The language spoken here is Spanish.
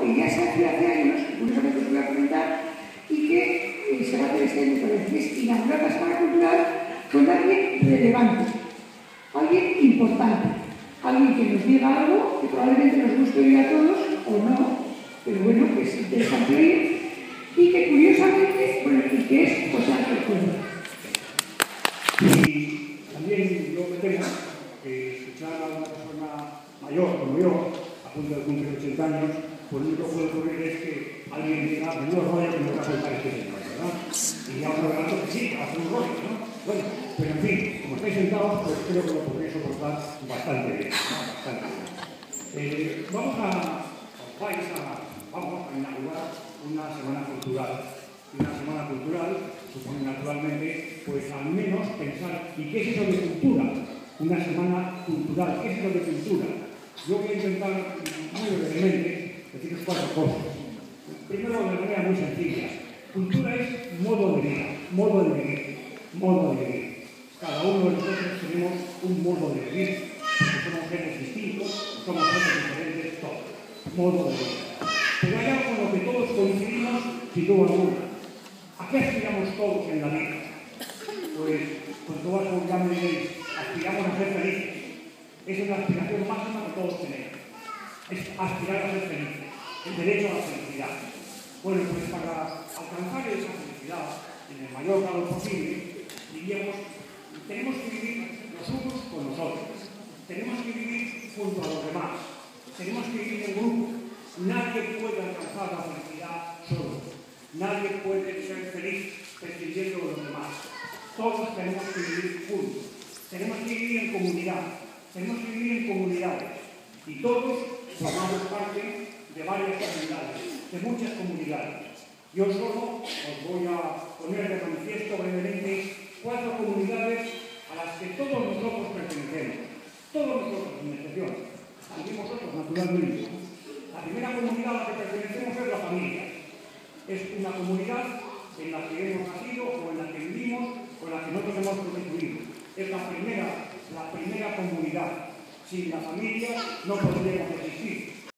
que ya se hacía hace años, que curiosamente os voy a comentar, y que se va a hacer este año otra vez, que es inaugurar la Semana Cultural con alguien relevante, alguien importante, alguien que nos diga algo que probablemente nos guste oír a todos o no, pero bueno, que es interesante oír, y que curiosamente, bueno, y que es José Ángel Cuervo. Y también yo me temo que escuchar a una persona mayor como yo, a punto de cumplir 80 años, pues lo único que puede ocurrir es que alguien diga, menudo rollo que me va a contar este señor, ¿verdad? Y ya os adelanto que sí, hace un rollo, ¿no? Bueno, pero en fin, como estáis sentados, pues creo que lo podréis soportar bastante bien, ¿no? Bastante bien. Vamos a inaugurar una semana cultural. Y una semana cultural supone naturalmente, pues al menos pensar, ¿y qué es eso de cultura? Una semana cultural, ¿qué es eso de cultura? Yo voy a intentar muy brevemente deciros 4 cosas. Primero, de manera muy sencilla. Cultura es modo de vida, modo de vivir, modo de vivir. Cada uno de nosotros tenemos un modo de vivir, porque somos seres distintos, somos seres diferentes, todos. Modo de vida. Pero hay algo en lo que todos coincidimos, sin duda alguna. ¿A qué aspiramos todos en la vida? Pues, con todas ya me diréis, aspiramos a ser felices. Esa es la aspiración máxima que todos tenemos. Es aspirar a ser felices. El derecho a la felicidad. Bueno, pues para alcanzar esa felicidad, en el mayor grado posible, diríamos, tenemos que vivir los unos con los otros. Tenemos que vivir junto a los demás. Tenemos que vivir en grupo. Nadie puede alcanzar la felicidad solo. Nadie puede ser feliz prescindiendo de los demás. Todos tenemos que vivir juntos. Tenemos que vivir en comunidad. Tenemos que vivir en comunidades. Y todos formamos parte de varias comunidades, de muchas comunidades. Yo solo os voy a poner de manifiesto brevemente 4 comunidades a las que todos nosotros pertenecemos. Todos nosotros, sin excepción. También vosotros, naturalmente. La primera comunidad a la que pertenecemos es la familia. Es una comunidad en la que hemos nacido o en la que vivimos o en la que nosotros hemos constituido. Es la primera comunidad. Sin la familia no podríamos existir.